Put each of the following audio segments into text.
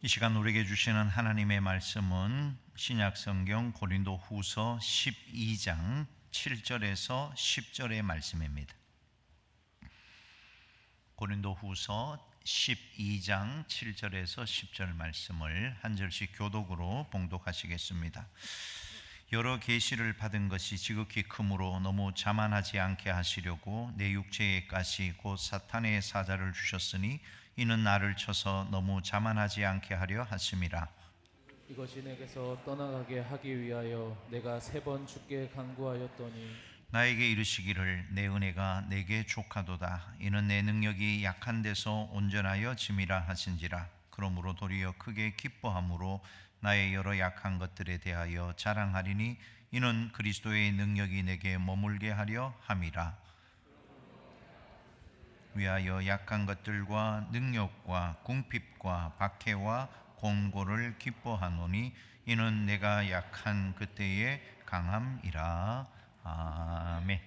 이 시간 우리에게 주시는 하나님의 말씀은 신약성경 고린도후서 12장 7절에서 10절의 말씀입니다. 고린도후서 12장 7절에서 10절 말씀을 한 절씩 교독으로 봉독하시겠습니다. 여러 계시를 받은 것이 지극히 크므로 너무 자만하지 않게 하시려고 내 육체의 가시 곧 사탄의 사자를 주셨으니 이는 나를 쳐서 너무 자만하지 않게 하려 하심이라. 이것이 내게서 떠나가게 하기 위하여 내가 3번 주께 간구하였더니 나에게 이르시기를 내 은혜가 내게 족하도다. 이는 내 능력이 약한 데서 온전하여 짐이라 하신지라. 그러므로 도리어 크게 기뻐함으로 나의 여러 약한 것들에 대하여 자랑하리니 이는 그리스도의 능력이 내게 머물게 하려 함이라. 위하여 약한 것들과 능력과 궁핍과 박해와 곤고를 기뻐하노니 이는 내가 약한 그때의 강함이라. 아멘.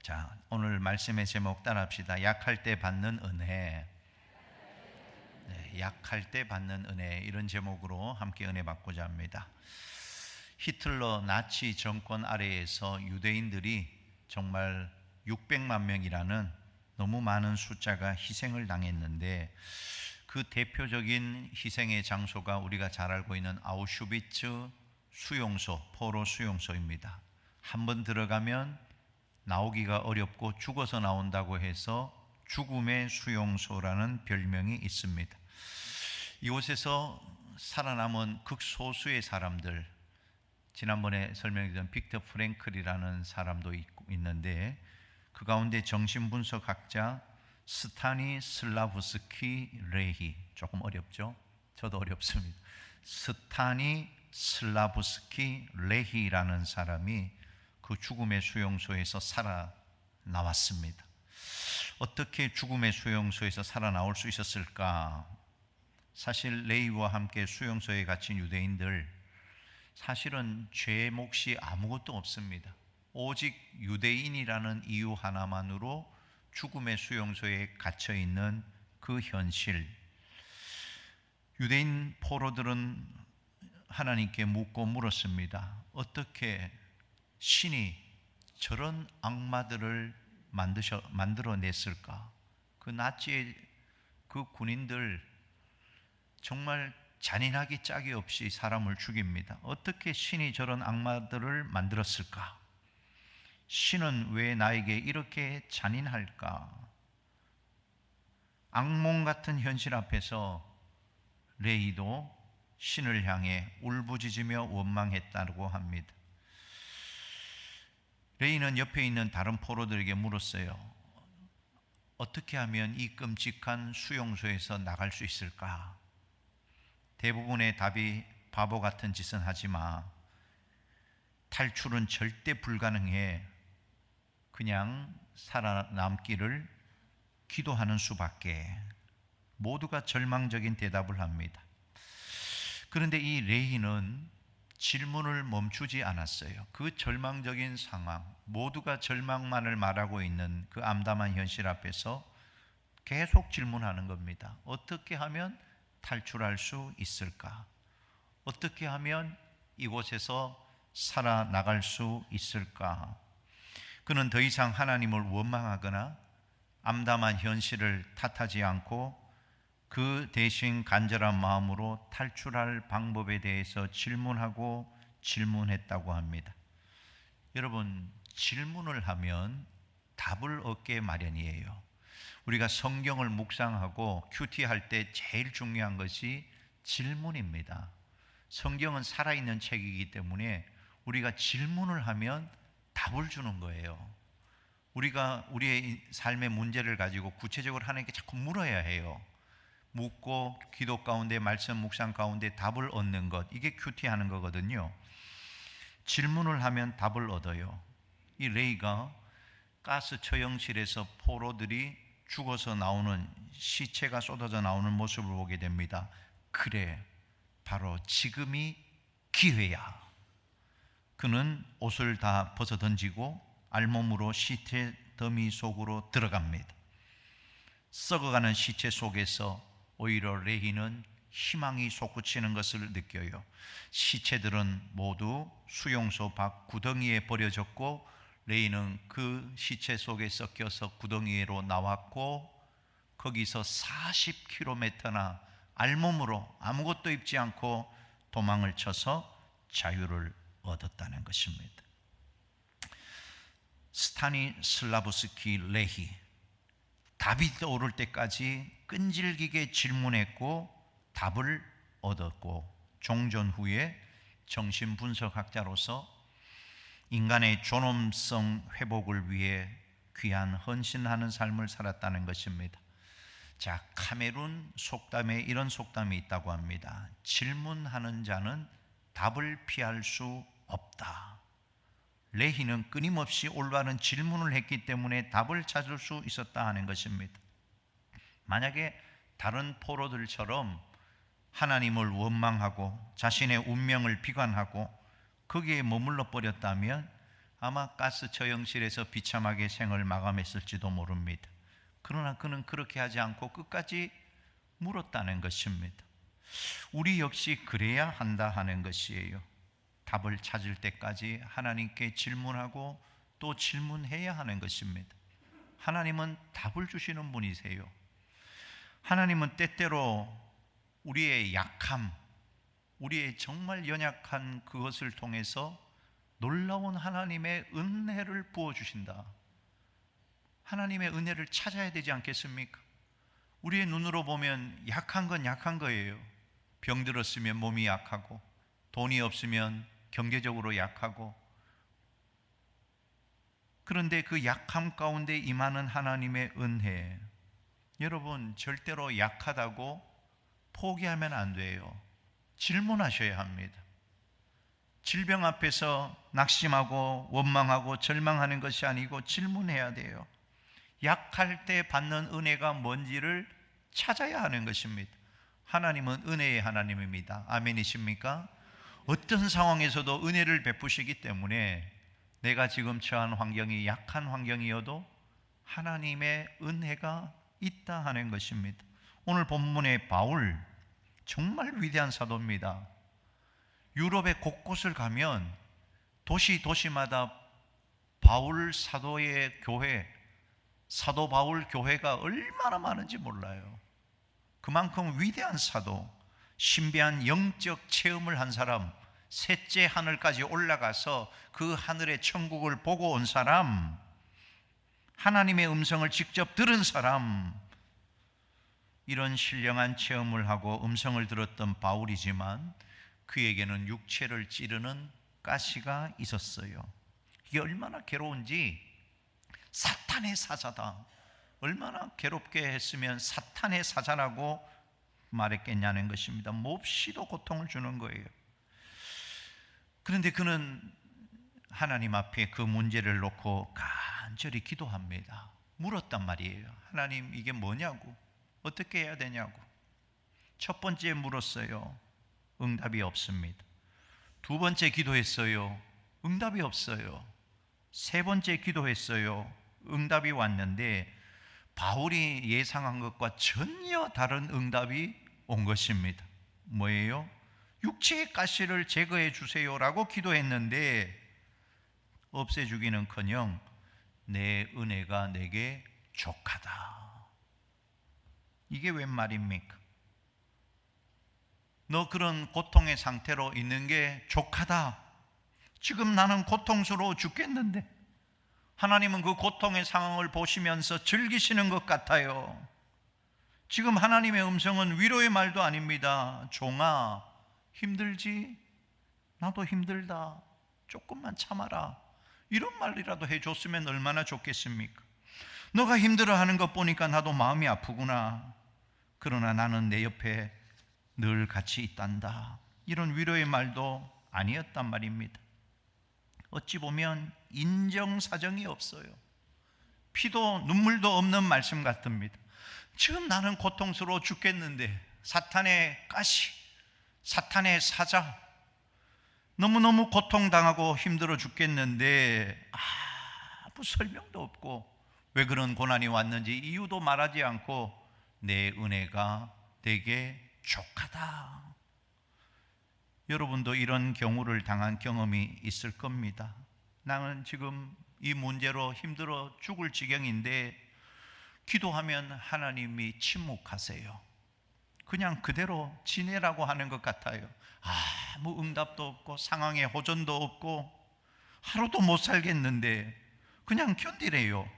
자, 오늘 말씀의 제목 따라합시다. 약할 때 받는 은혜. 네, 약할 때 받는 은혜, 이런 제목으로 함께 은혜 받고자 합니다. 히틀러 나치 정권 아래에서 유대인들이 정말 600만 명이라는 너무 많은 숫자가 희생을 당했는데, 그 대표적인 희생의 장소가 우리가 잘 알고 있는 아우슈비츠 수용소, 포로 수용소입니다. 한번 들어가면 나오기가 어렵고 죽어서 나온다고 해서 죽음의 수용소라는 별명이 있습니다. 이곳에서 살아남은 극소수의 사람들, 지난번에 설명드린 빅터 프랭클이라는 사람도 있는데, 그 가운데 정신분석학자 스타니 슬라브스키 레히, 조금 어렵죠? 저도 어렵습니다. 스타니 슬라브스키 레히라는 사람이 그 죽음의 수용소에서 살아나왔습니다. 어떻게 죽음의 수용소에서 살아나올 수 있었을까? 사실 레히와 함께 수용소에 갇힌 유대인들, 사실은 죄 몫이 아무것도 없습니다. 오직 유대인이라는 이유 하나만으로 죽음의 수용소에 갇혀 있는 그 현실. 유대인 포로들은 하나님께 묻고 물었습니다. 어떻게 신이 저런 악마들을 만들어냈을까? 그 나치의 그 군인들 정말 잔인하기 짝이 없이 사람을 죽입니다. 어떻게 신이 저런 악마들을 만들었을까? 신은 왜 나에게 이렇게 잔인할까? 악몽 같은 현실 앞에서 레이도 신을 향해 울부짖으며 원망했다고 합니다. 레이는 옆에 있는 다른 포로들에게 물었어요. 어떻게 하면 이 끔찍한 수용소에서 나갈 수 있을까? 대부분의 답이 바보 같은 짓은 하지 마. 탈출은 절대 불가능해. 그냥 살아남기를 기도하는 수밖에. 모두가 절망적인 대답을 합니다. 그런데 이 레히는 질문을 멈추지 않았어요. 그 절망적인 상황, 모두가 절망만을 말하고 있는 그 암담한 현실 앞에서 계속 질문하는 겁니다. 어떻게 하면 탈출할 수 있을까? 어떻게 하면 이곳에서 살아나갈 수 있을까? 그는 더 이상 하나님을 원망하거나 암담한 현실을 탓하지 않고 그 대신 간절한 마음으로 탈출할 방법에 대해서 질문하고 질문했다고 합니다. 여러분, 질문을 하면 답을 얻게 마련이에요. 우리가 성경을 묵상하고 큐티할 때 제일 중요한 것이 질문입니다. 성경은 살아있는 책이기 때문에 우리가 질문을 하면 답을 주는 거예요. 우리가 우리의 삶의 문제를 가지고 구체적으로 하나님께 자꾸 물어야 해요. 묻고 기도 가운데, 말씀 묵상 가운데 답을 얻는 것, 이게 큐티하는 거거든요. 질문을 하면 답을 얻어요. 이 레이가 가스 처형실에서 포로들이 죽어서 나오는, 시체가 쏟아져 나오는 모습을 보게 됩니다. 그래, 바로 지금이 기회야. 그는 옷을 다 벗어 던지고 알몸으로 시체 더미 속으로 들어갑니다. 썩어가는 시체 속에서 오히려 레히는 희망이 솟구치는 것을 느껴요. 시체들은 모두 수용소 밖 구덩이에 버려졌고 레이는 그 시체 속에 섞여서 구덩이로 나왔고 거기서 40km나 알몸으로 아무것도 입지 않고 도망을 쳐서 자유를 얻었다는 것입니다. 스타니슬라브스키 레히, 답이 떠오를 때까지 끈질기게 질문했고 답을 얻었고 종전 후에 정신분석학자로서 인간의 존엄성 회복을 위해 귀한 헌신하는 삶을 살았다는 것입니다. 자, 카메룬 속담에 이런 속담이 있다고 합니다. 질문하는 자는 답을 피할 수 없다. 레히는 끊임없이 올바른 질문을 했기 때문에 답을 찾을 수 있었다 하는 것입니다. 만약에 다른 포로들처럼 하나님을 원망하고 자신의 운명을 비관하고 거기에 머물러 버렸다면 아마 가스 처형실에서 비참하게 생을 마감했을지도 모릅니다. 그러나 그는 그렇게 하지 않고 끝까지 물었다는 것입니다. 우리 역시 그래야 한다 하는 것이에요. 답을 찾을 때까지 하나님께 질문하고 또 질문해야 하는 것입니다. 하나님은 답을 주시는 분이세요. 하나님은 때때로 우리의 약함, 우리의 정말 연약한 그것을 통해서 놀라운 하나님의 은혜를 부어주신다. 하나님의 은혜를 찾아야 되지 않겠습니까? 우리의 눈으로 보면 약한 건 약한 거예요. 병들었으면 몸이 약하고 돈이 없으면 경제적으로 약하고, 그런데 그 약함 가운데 임하는 하나님의 은혜, 여러분 절대로 약하다고 포기하면 안 돼요. 질문하셔야 합니다. 질병 앞에서 낙심하고 원망하고 절망하는 것이 아니고 질문해야 돼요. 약할 때 받는 은혜가 뭔지를 찾아야 하는 것입니다. 하나님은 은혜의 하나님입니다. 아멘이십니까? 어떤 상황에서도 은혜를 베푸시기 때문에 내가 지금 처한 환경이 약한 환경이어도 하나님의 은혜가 있다 하는 것입니다. 오늘 본문의 바울, 정말 위대한 사도입니다. 유럽의 곳곳을 가면 도시마다 바울 사도의 교회, 사도 바울 교회가 얼마나 많은지 몰라요. 그만큼 위대한 사도, 신비한 영적 체험을 한 사람, 셋째 하늘까지 올라가서 그 하늘의 천국을 보고 온 사람, 하나님의 음성을 직접 들은 사람, 이런 신령한 체험을 하고 음성을 들었던 바울이지만 그에게는 육체를 찌르는 가시가 있었어요. 이게 얼마나 괴로운지, 사탄의 사자다, 얼마나 괴롭게 했으면 사탄의 사자라고 말했겠냐는 것입니다. 몹시도 고통을 주는 거예요. 그런데 그는 하나님 앞에 그 문제를 놓고 간절히 기도합니다. 물었단 말이에요. 하나님, 이게 뭐냐고, 어떻게 해야 되냐고. 첫 번째 물었어요. 응답이 없습니다. 두 번째 기도했어요. 응답이 없어요. 세 번째 기도했어요. 응답이 왔는데 바울이 예상한 것과 전혀 다른 응답이 온 것입니다. 뭐예요? 육체의 가시를 제거해 주세요라고 기도했는데 없애주기는커녕 내 은혜가 내게 족하다. 이게 웬 말입니까? 너 그런 고통의 상태로 있는 게 족하다. 지금 나는 고통스러워 죽겠는데 하나님은 그 고통의 상황을 보시면서 즐기시는 것 같아요. 지금 하나님의 음성은 위로의 말도 아닙니다. 종아, 힘들지? 나도 힘들다. 조금만 참아라. 이런 말이라도 해줬으면 얼마나 좋겠습니까? 너가 힘들어하는 것 보니까 나도 마음이 아프구나. 그러나 나는 내 옆에 늘 같이 있단다. 이런 위로의 말도 아니었단 말입니다. 어찌 보면 인정사정이 없어요. 피도 눈물도 없는 말씀 같습니다. 지금 나는 고통스러워 죽겠는데 사탄의 가시, 사탄의 사자, 너무너무 고통당하고 힘들어 죽겠는데 아무 설명도 없고 왜 그런 고난이 왔는지 이유도 말하지 않고 내 은혜가 되게 족하다. 여러분도 이런 경우를 당한 경험이 있을 겁니다. 나는 지금 이 문제로 힘들어 죽을 지경인데 기도하면 하나님이 침묵하세요. 그냥 그대로 지내라고 하는 것 같아요. 아무 응답도 없고 상황에 호전도 없고 하루도 못 살겠는데 그냥 견디래요.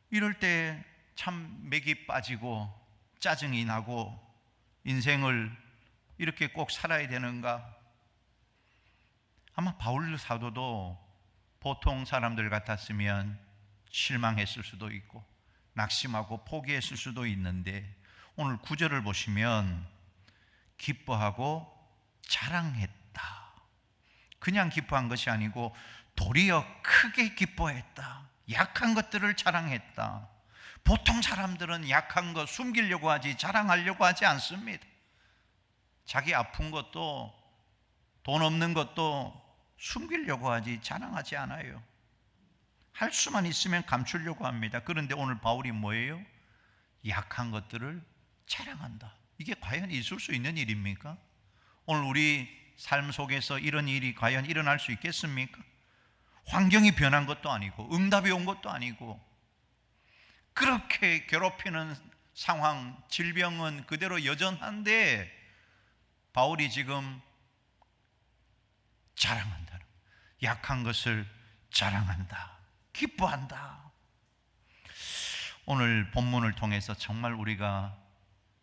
이럴 때 참 맥이 빠지고 짜증이 나고 인생을 이렇게 꼭 살아야 되는가? 아마 바울 사도도 보통 사람들 같았으면 실망했을 수도 있고 낙심하고 포기했을 수도 있는데 오늘 9절을 보시면 기뻐하고 자랑했다. 그냥 기뻐한 것이 아니고 도리어 크게 기뻐했다. 약한 것들을 자랑했다. 보통 사람들은 약한 것 숨기려고 하지 자랑하려고 하지 않습니다. 자기 아픈 것도 돈 없는 것도 숨기려고 하지 자랑하지 않아요. 할 수만 있으면 감추려고 합니다. 그런데 오늘 바울이 뭐예요? 약한 것들을 자랑한다. 이게 과연 있을 수 있는 일입니까? 오늘 우리 삶 속에서 이런 일이 과연 일어날 수 있겠습니까? 환경이 변한 것도 아니고 응답이 온 것도 아니고 그렇게 괴롭히는 상황, 질병은 그대로 여전한데 바울이 지금 자랑한다. 약한 것을 자랑한다. 기뻐한다. 오늘 본문을 통해서 정말 우리가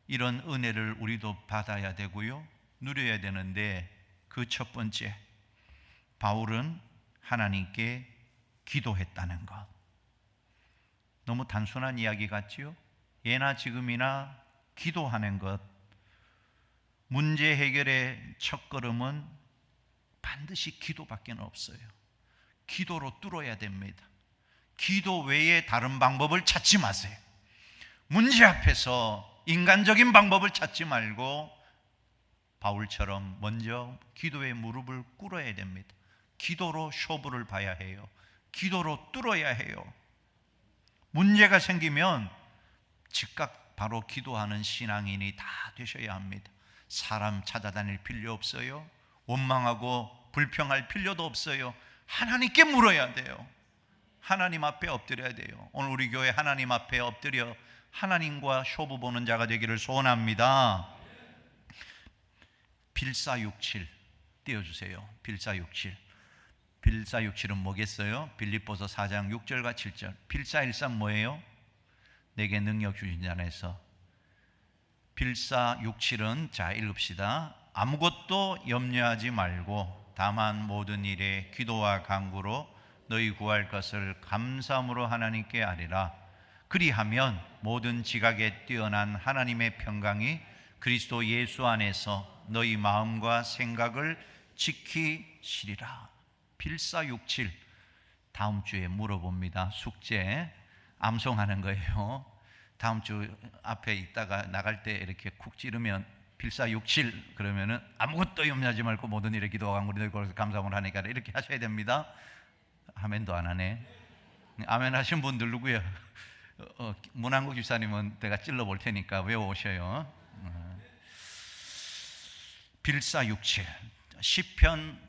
이런 은혜를 우리도 받아야 되고요. 누려야 되는데 그 첫 번째, 바울은 하나님께 기도했다는 것. 너무 단순한 이야기 같지요? 예나 지금이나 기도하는 것. 문제 해결의 첫걸음은 반드시 기도밖에 없어요. 기도로 뚫어야 됩니다. 기도 외에 다른 방법을 찾지 마세요. 문제 앞에서 인간적인 방법을 찾지 말고 바울처럼 먼저 기도의 무릎을 꿇어야 됩니다. 기도로 쇼부를 봐야 해요. 기도로 뚫어야 해요. 문제가 생기면 즉각 바로 기도하는 신앙인이 다 되셔야 합니다. 사람 찾아다닐 필요 없어요. 원망하고 불평할 필요도 없어요. 하나님께 물어야 돼요. 하나님 앞에 엎드려야 돼요. 오늘 우리 교회 하나님 앞에 엎드려 하나님과 쇼부 보는 자가 되기를 소원합니다. 빌사육칠 띄워주세요. 빌사육칠. 빌사육칠은 뭐겠어요? 빌립보서 4장 6절과 7절. 빌사일삼 뭐예요? 내게 능력 주신 자 안에서. 빌사육칠은 자 읽읍시다. 아무것도 염려하지 말고 다만 모든 일에 기도와 간구로 너희 구할 것을 감사함으로 하나님께 아뢰라. 그리하면 모든 지각에 뛰어난 하나님의 평강이 그리스도 예수 안에서 너희 마음과 생각을 지키시리라. 빌사육칠. 다음 주에 물어봅니다. 숙제 암송하는 거예요. 다음 주 앞에 있다가 나갈 때 이렇게 쿡 찌르면 빌사육칠 그러면은 아무것도 염려하지 말고 모든 일에 기도와 간구로 너희 감사함을 하니까 이렇게 하셔야 됩니다. 아멘도 안 하네. 아멘 하신 분들 누구야? 문한국 집사님은 내가 찔러 볼 테니까 외워오셔요. 빌사육칠. 시편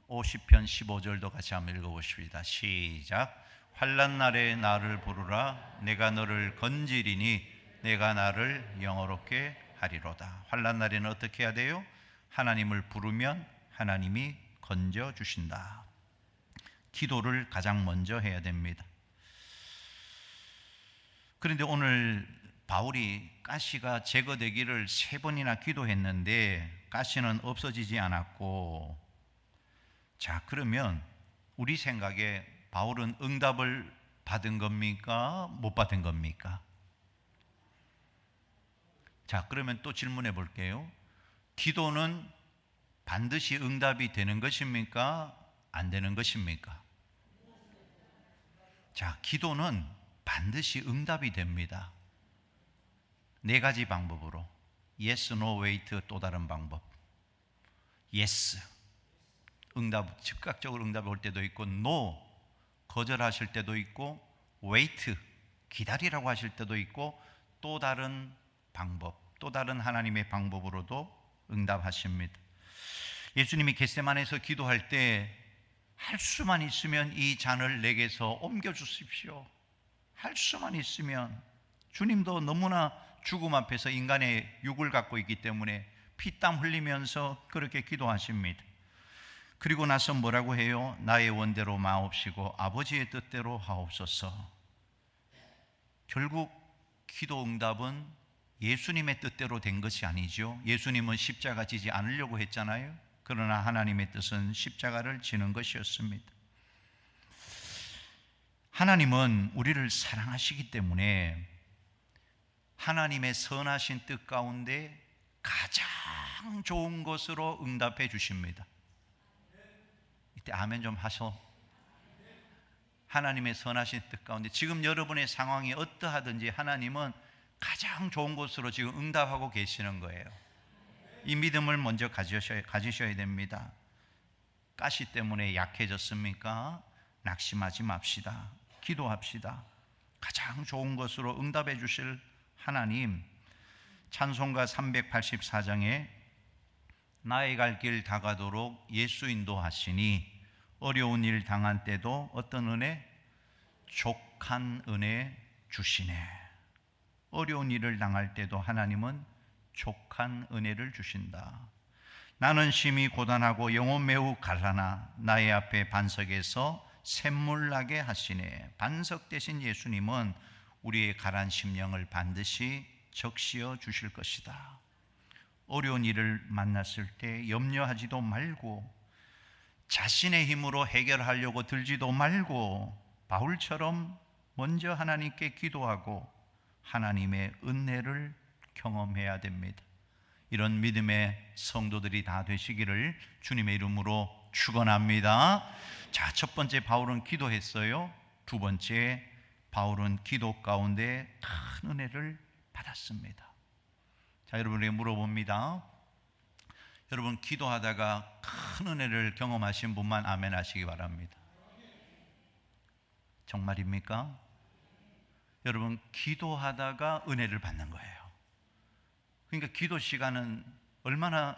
50편 15절도 같이 한번 읽어보십니다. 시작. 환난 날에 나를 부르라. 내가 너를 건지리니 내가 나를 영어롭게 하리로다. 환난 날에는 어떻게 해야 돼요? 하나님을 부르면 하나님이 건져주신다. 기도를 가장 먼저 해야 됩니다. 그런데 오늘 바울이 가시가 제거되기를 3번이나 기도했는데 가시는 없어지지 않았고, 자 그러면 우리 생각에 바울은 응답을 받은 겁니까? 못 받은 겁니까? 자 그러면 또 질문해 볼게요. 기도는 반드시 응답이 되는 것입니까? 안 되는 것입니까? 자 기도는 반드시 응답이 됩니다. 4가지 방법으로. Yes, no, wait, 또 다른 방법. Yes, 응답, 즉각적으로 응답이 올 때도 있고, No, 거절하실 때도 있고, Wait, 기다리라고 하실 때도 있고, 또 다른 방법, 또 다른 하나님의 방법으로도 응답하십니다. 예수님이 겟세마네에서 기도할 때 할 수만 있으면 이 잔을 내게서 옮겨 주십시오. 할 수만 있으면. 주님도 너무나 죽음 앞에서 인간의 육을 갖고 있기 때문에 피땀 흘리면서 그렇게 기도하십니다. 그리고 나서 뭐라고 해요? 나의 원대로 마옵시고 아버지의 뜻대로 하옵소서. 결국 기도 응답은 예수님의 뜻대로 된 것이 아니죠. 예수님은 십자가 지지 않으려고 했잖아요. 그러나 하나님의 뜻은 십자가를 지는 것이었습니다. 하나님은 우리를 사랑하시기 때문에 하나님의 선하신 뜻 가운데 가장 좋은 것으로 응답해 주십니다. 이때 아멘 좀 하셔. 하나님의 선하신 뜻 가운데 지금 여러분의 상황이 어떠하든지 하나님은 가장 좋은 것으로 지금 응답하고 계시는 거예요. 이 믿음을 먼저 가지셔야 됩니다. 가시 때문에 약해졌습니까? 낙심하지 맙시다. 기도합시다. 가장 좋은 것으로 응답해 주실 하나님. 찬송가 384장에 나의 갈 길 다가도록 예수 인도하시니 어려운 일 당한 때도 어떤 은혜? 족한 은혜 주시네. 어려운 일을 당할 때도 하나님은 족한 은혜를 주신다. 나는 심히 고단하고 영혼 매우 가라나 나의 앞에 반석에서 샘물 나게 하시네. 반석 되신 예수님은 우리의 가란 심령을 반드시 적시어 주실 것이다. 어려운 일을 만났을 때 염려하지도 말고 자신의 힘으로 해결하려고 들지도 말고 바울처럼 먼저 하나님께 기도하고 하나님의 은혜를 경험해야 됩니다. 이런 믿음의 성도들이 다 되시기를 주님의 이름으로 축원합니다. 자, 첫 번째 바울은 기도했어요. 두 번째 바울은 기도 가운데 큰 은혜를 받았습니다. 자, 여러분에게 물어봅니다. 여러분 기도하다가 큰 은혜를 경험하신 분만 아멘 하시기 바랍니다. 정말입니까? 여러분 기도하다가 은혜를 받는 거예요. 그러니까 기도 시간은 얼마나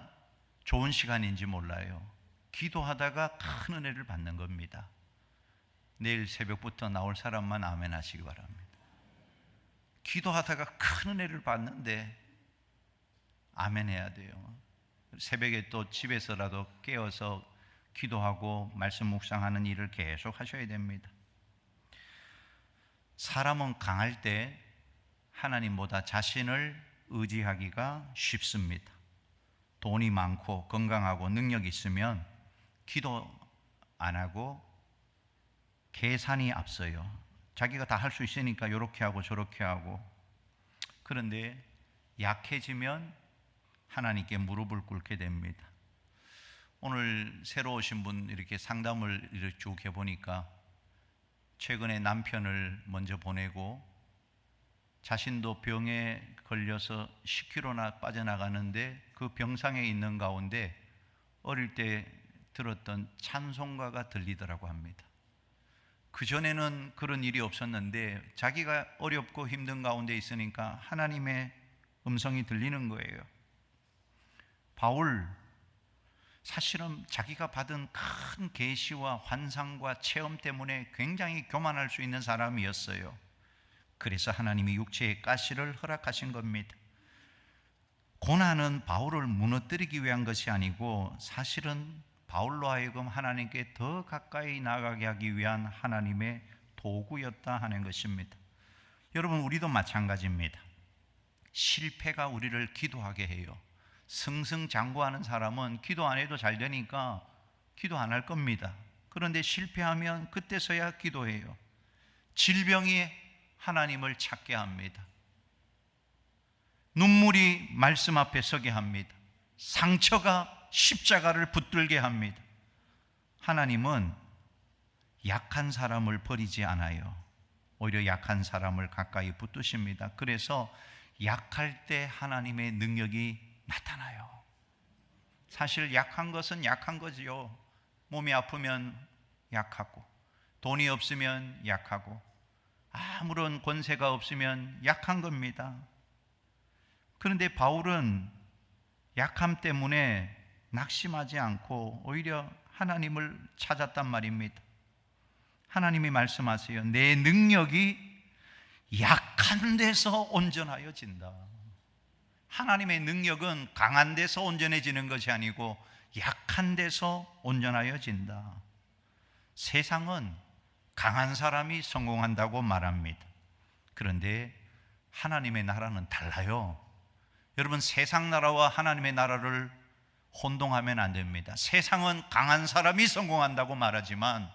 좋은 시간인지 몰라요. 기도하다가 큰 은혜를 받는 겁니다. 내일 새벽부터 나올 사람만 아멘 하시기 바랍니다. 기도하다가 큰 은혜를 받는데 아멘 해야 돼요. 새벽에 또 집에서라도 깨어서 기도하고 말씀 묵상하는 일을 계속 하셔야 됩니다. 사람은 강할 때 하나님보다 자신을 의지하기가 쉽습니다. 돈이 많고 건강하고 능력이 있으면 기도 안 하고 계산이 앞서요. 자기가 다 할 수 있으니까 이렇게 하고 저렇게 하고. 그런데 약해지면 하나님께 무릎을 꿇게 됩니다. 오늘 새로 오신 분 이렇게 상담을 이렇게 쭉 해보니까 최근에 남편을 먼저 보내고 자신도 병에 걸려서 10kg나 빠져나가는데 그 병상에 있는 가운데 어릴 때 들었던 찬송가가 들리더라고 합니다. 그전에는 그런 일이 없었는데 자기가 어렵고 힘든 가운데 있으니까 하나님의 음성이 들리는 거예요. 바울, 사실은 자기가 받은 큰 계시와 환상과 체험 때문에 굉장히 교만할 수 있는 사람이었어요. 그래서 하나님이 육체의 가시를 허락하신 겁니다. 고난은 바울을 무너뜨리기 위한 것이 아니고 사실은 바울로 하여금 하나님께 더 가까이 나가게 하기 위한 하나님의 도구였다 하는 것입니다. 여러분, 우리도 마찬가지입니다. 실패가 우리를 기도하게 해요. 승승장구하는 사람은 기도 안 해도 잘 되니까 기도 안 할 겁니다. 그런데 실패하면 그때서야 기도해요. 질병이 하나님을 찾게 합니다. 눈물이 말씀 앞에 서게 합니다. 상처가 십자가를 붙들게 합니다. 하나님은 약한 사람을 버리지 않아요. 오히려 약한 사람을 가까이 붙드십니다. 그래서 약할 때 하나님의 능력이 나타나요. 사실 약한 것은 약한 거지요. 몸이 아프면 약하고, 돈이 없으면 약하고, 아무런 권세가 없으면 약한 겁니다. 그런데 바울은 약함 때문에 낙심하지 않고 오히려 하나님을 찾았단 말입니다. 하나님이 말씀하세요. 내 능력이 약한 데서 온전하여진다. 하나님의 능력은 강한 데서 온전해지는 것이 아니고 약한 데서 온전하여진다. 세상은 강한 사람이 성공한다고 말합니다. 그런데 하나님의 나라는 달라요. 여러분, 세상 나라와 하나님의 나라를 혼동하면 안 됩니다. 세상은 강한 사람이 성공한다고 말하지만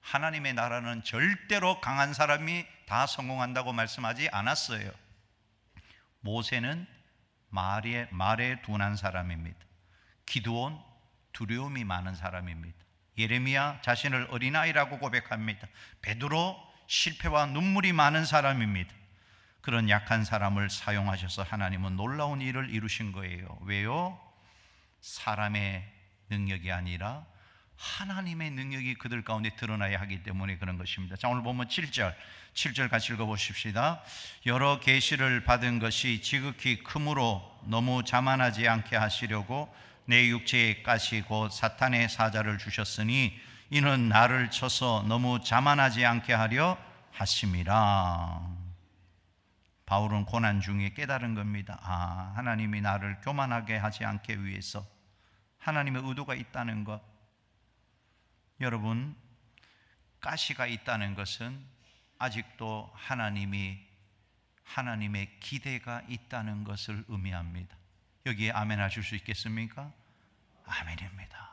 하나님의 나라는 절대로 강한 사람이 다 성공한다고 말씀하지 않았어요. 모세는 말에 둔한 사람입니다. 기드온 두려움이 많은 사람입니다. 예레미야 자신을 어린아이라고 고백합니다. 베드로 실패와 눈물이 많은 사람입니다. 그런 약한 사람을 사용하셔서 하나님은 놀라운 일을 이루신 거예요. 왜요? 사람의 능력이 아니라 하나님의 능력이 그들 가운데 드러나야 하기 때문에 그런 것입니다. 자, 오늘 보면 7절 같이 읽어보십시다. 여러 계시를 받은 것이 지극히 크므로 너무 자만하지 않게 하시려고 내 육체에 가시 곧 사탄의 사자를 주셨으니 이는 나를 쳐서 너무 자만하지 않게 하려 하심이라. 바울은 고난 중에 깨달은 겁니다. 하나님이 나를 교만하게 하지 않기 위해서 하나님의 의도가 있다는 것. 여러분, 가시가 있다는 것은 아직도 하나님의 기대가 있다는 것을 의미합니다. 여기에 아멘 하실 수 있겠습니까? 아멘입니다.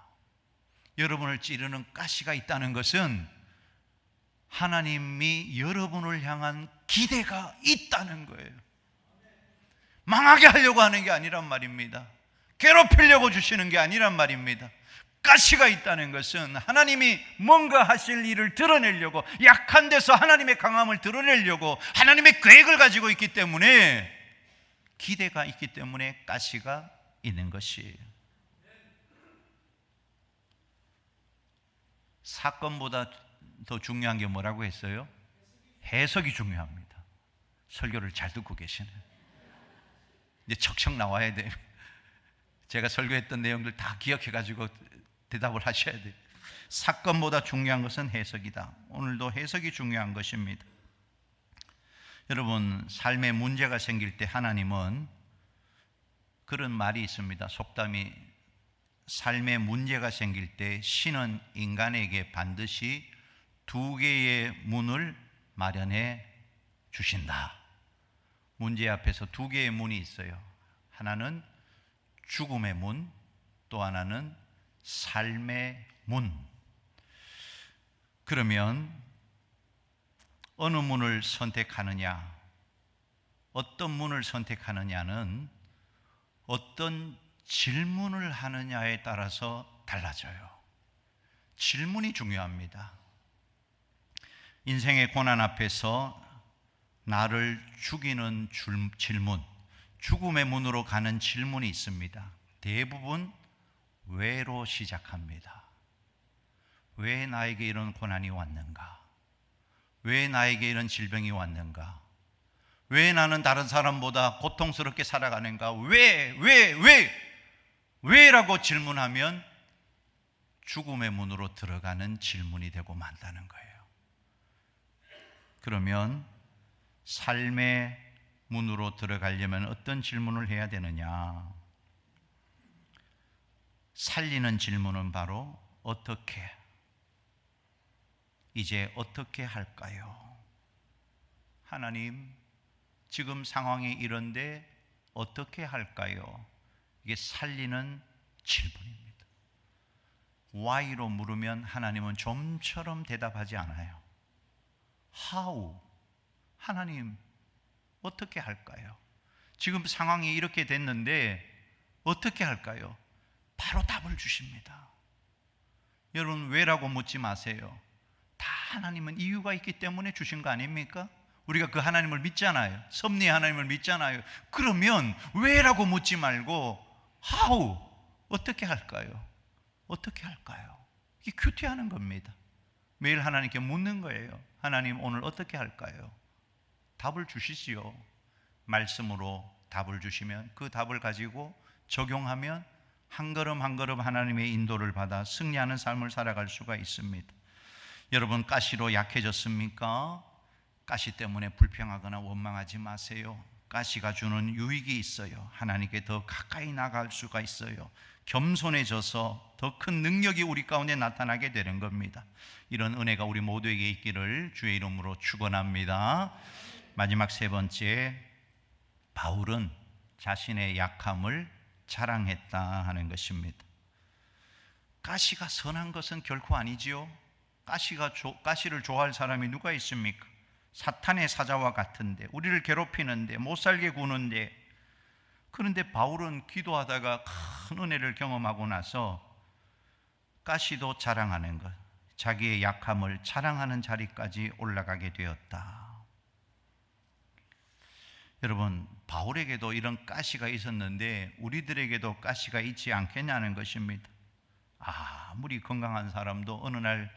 여러분을 찌르는 가시가 있다는 것은 하나님이 여러분을 향한 기대가 있다는 거예요. 망하게 하려고 하는 게 아니란 말입니다. 괴롭히려고 주시는 게 아니란 말입니다. 가시가 있다는 것은 하나님이 뭔가 하실 일을 드러내려고, 약한 데서 하나님의 강함을 드러내려고 하나님의 계획을 가지고 있기 때문에, 기대가 있기 때문에 가시가 있는 것이에요. 사건보다 더 중요한 게 뭐라고 했어요? 해석이 중요합니다. 설교를 잘 듣고 계시네. 이제 척척 나와야 돼요. 제가 설교했던 내용들 다 기억해가지고 대답을 하셔야 돼요. 사건보다 중요한 것은 해석이다. 오늘도 해석이 중요한 것입니다. 여러분, 삶에 문제가 생길 때 하나님은, 그런 말이 있습니다. 속담이, 삶에 문제가 생길 때 신은 인간에게 반드시 2개의 문을 마련해 주신다. 문제 앞에서 2개의 문이 있어요. 하나는 죽음의 문, 또 하나는 삶의 문. 그러면 어느 문을 선택하느냐, 어떤 문을 선택하느냐는 어떤 질문을 하느냐에 따라서 달라져요. 질문이 중요합니다. 인생의 고난 앞에서 나를 죽이는 질문, 죽음의 문으로 가는 질문이 있습니다. 대부분 왜로 시작합니다. 왜 나에게 이런 고난이 왔는가? 왜 나에게 이런 질병이 왔는가? 왜 나는 다른 사람보다 고통스럽게 살아가는가? 왜라고 질문하면 죽음의 문으로 들어가는 질문이 되고 만다는 거예요. 그러면 삶의 문으로 들어가려면 어떤 질문을 해야 되느냐? 살리는 질문은 바로 어떻게? 이제 어떻게 할까요? 하나님, 지금 상황이 이런데 어떻게 할까요? 이게 살리는 질문입니다. Why로 물으면 하나님은 좀처럼 대답하지 않아요. How? 하나님, 어떻게 할까요? 지금 상황이 이렇게 됐는데 어떻게 할까요? 바로 답을 주십니다. 여러분, 왜라고 묻지 마세요. 다 하나님은 이유가 있기 때문에 주신 거 아닙니까? 우리가 그 하나님을 믿잖아요. 섭리의 하나님을 믿잖아요. 그러면 왜라고 묻지 말고 how, 어떻게 할까요? 어떻게 할까요? 이게 큐티하는 겁니다. 매일 하나님께 묻는 거예요. 하나님, 오늘 어떻게 할까요? 답을 주시지요. 말씀으로 답을 주시면 그 답을 가지고 적용하면 한 걸음 한 걸음 하나님의 인도를 받아 승리하는 삶을 살아갈 수가 있습니다. 여러분, 가시로 약해졌습니까? 가시 때문에 불평하거나 원망하지 마세요. 가시가 주는 유익이 있어요. 하나님께 더 가까이 나갈 수가 있어요. 겸손해져서 더 큰 능력이 우리 가운데 나타나게 되는 겁니다. 이런 은혜가 우리 모두에게 있기를 주의 이름으로 축원합니다. 마지막 세 번째, 바울은 자신의 약함을 자랑했다 하는 것입니다. 가시가 선한 것은 결코 아니지요. 가시를 좋아할 사람이 누가 있습니까? 사탄의 사자와 같은데, 우리를 괴롭히는데, 못살게 구는데. 그런데 바울은 기도하다가 큰 은혜를 경험하고 나서 가시도 자랑하는 것, 자기의 약함을 자랑하는 자리까지 올라가게 되었다. 여러분, 바울에게도 이런 가시가 있었는데 우리들에게도 가시가 있지 않겠냐는 것입니다. 아무리 건강한 사람도 어느 날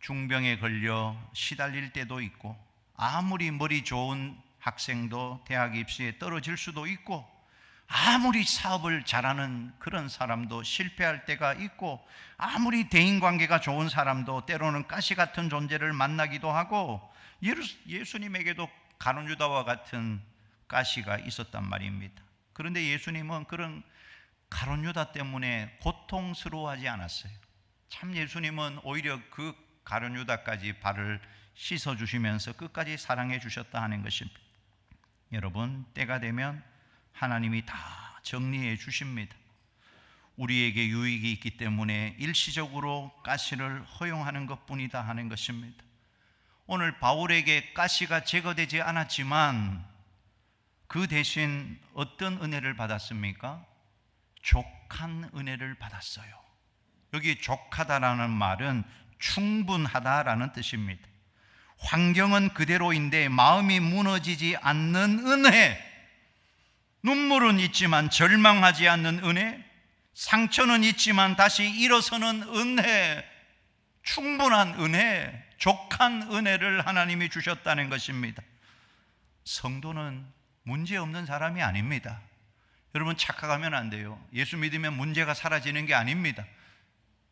중병에 걸려 시달릴 때도 있고, 아무리 머리 좋은 학생도 대학 입시에 떨어질 수도 있고, 아무리 사업을 잘하는 그런 사람도 실패할 때가 있고, 아무리 대인관계가 좋은 사람도 때로는 가시 같은 존재를 만나기도 하고, 예수님에게도 가룟유다와 같은 가시가 있었단 말입니다. 그런데 예수님은 그런 가룟유다 때문에 고통스러워하지 않았어요. 참, 예수님은 오히려 그 가룟유다까지 발을 씻어주시면서 끝까지 사랑해 주셨다 하는 것입니다. 여러분, 때가 되면 하나님이 다 정리해 주십니다. 우리에게 유익이 있기 때문에 일시적으로 가시를 허용하는 것뿐이다 하는 것입니다. 오늘 바울에게 가시가 제거되지 않았지만 그 대신 어떤 은혜를 받았습니까? 족한 은혜를 받았어요. 여기 족하다라는 말은 충분하다라는 뜻입니다. 환경은 그대로인데 마음이 무너지지 않는 은혜, 눈물은 있지만 절망하지 않는 은혜, 상처는 있지만 다시 일어서는 은혜, 충분한 은혜, 족한 은혜를 하나님이 주셨다는 것입니다. 성도는 문제없는 사람이 아닙니다. 여러분, 착각하면 안 돼요. 예수 믿으면 문제가 사라지는 게 아닙니다.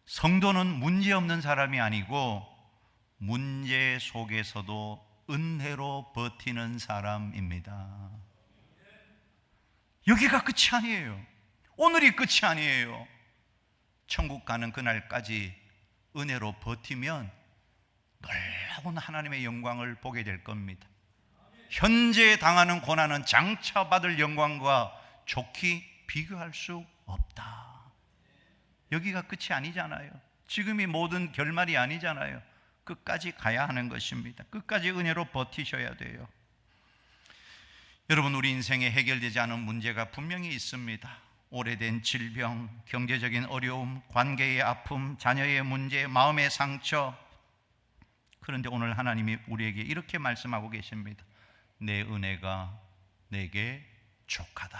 성도는 문제없는 사람이 아니고 문제 속에서도 은혜로 버티는 사람입니다. 여기가 끝이 아니에요. 오늘이 끝이 아니에요. 천국 가는 그날까지 은혜로 버티면 놀라운 하나님의 영광을 보게 될 겁니다. 현재 당하는 고난은 장차 받을 영광과 좋게 비교할 수 없다. 여기가 끝이 아니잖아요. 지금이 모든 결말이 아니잖아요. 끝까지 가야 하는 것입니다. 끝까지 은혜로 버티셔야 돼요. 여러분, 우리 인생에 해결되지 않은 문제가 분명히 있습니다. 오래된 질병, 경제적인 어려움, 관계의 아픔, 자녀의 문제, 마음의 상처. 그런데 오늘 하나님이 우리에게 이렇게 말씀하고 계십니다. 내 은혜가 내게 족하다.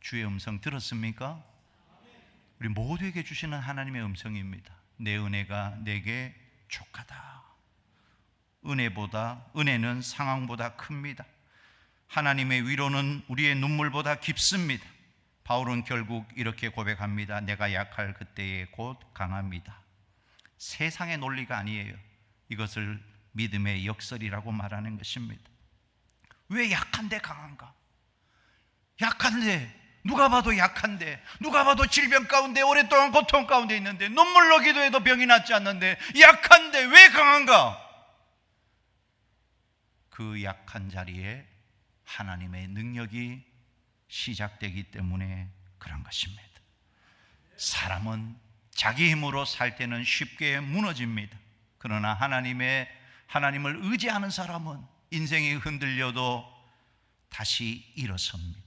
주의 음성 들었습니까? 우리 모두에게 주시는 하나님의 음성입니다. 내 은혜가 내게 족하다. 은혜는 상황보다 큽니다. 하나님의 위로는 우리의 눈물보다 깊습니다. 바울은 결국 이렇게 고백합니다. 내가 약할 그때에 곧 강합니다. 세상의 논리가 아니에요. 이것을 믿음의 역설이라고 말하는 것입니다. 왜 약한데 강한가? 약한데, 누가 봐도 약한데, 누가 봐도 질병 가운데 오랫동안 고통 가운데 있는데, 눈물로 기도해도 병이 낫지 않는데 약한데 왜 강한가? 그 약한 자리에 하나님의 능력이 시작되기 때문에 그런 것입니다. 사람은 자기 힘으로 살 때는 쉽게 무너집니다. 그러나 하나님을 의지하는 사람은 인생이 흔들려도 다시 일어섭니다.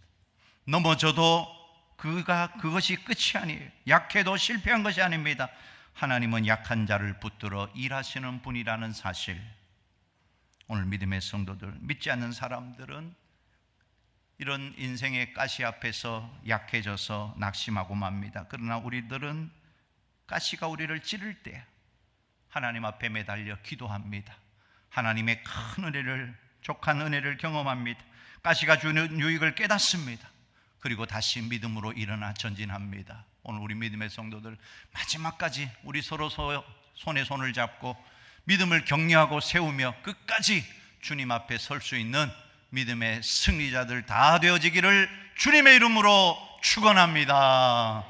넘어져도 그것이 끝이 아니에요. 약해도 실패한 것이 아닙니다. 하나님은 약한 자를 붙들어 일하시는 분이라는 사실, 오늘 믿음의 성도들, 믿지 않는 사람들은 이런 인생의 가시 앞에서 약해져서 낙심하고 맙니다. 그러나 우리들은 가시가 우리를 찌를 때 하나님 앞에 매달려 기도합니다. 하나님의 큰 은혜를, 족한 은혜를 경험합니다. 가시가 주는 유익을 깨닫습니다. 그리고 다시 믿음으로 일어나 전진합니다. 오늘 우리 믿음의 성도들 마지막까지 우리 서로 손에 손을 잡고 믿음을 격려하고 세우며 끝까지 주님 앞에 설 수 있는 믿음의 승리자들 다 되어지기를 주님의 이름으로 축원합니다.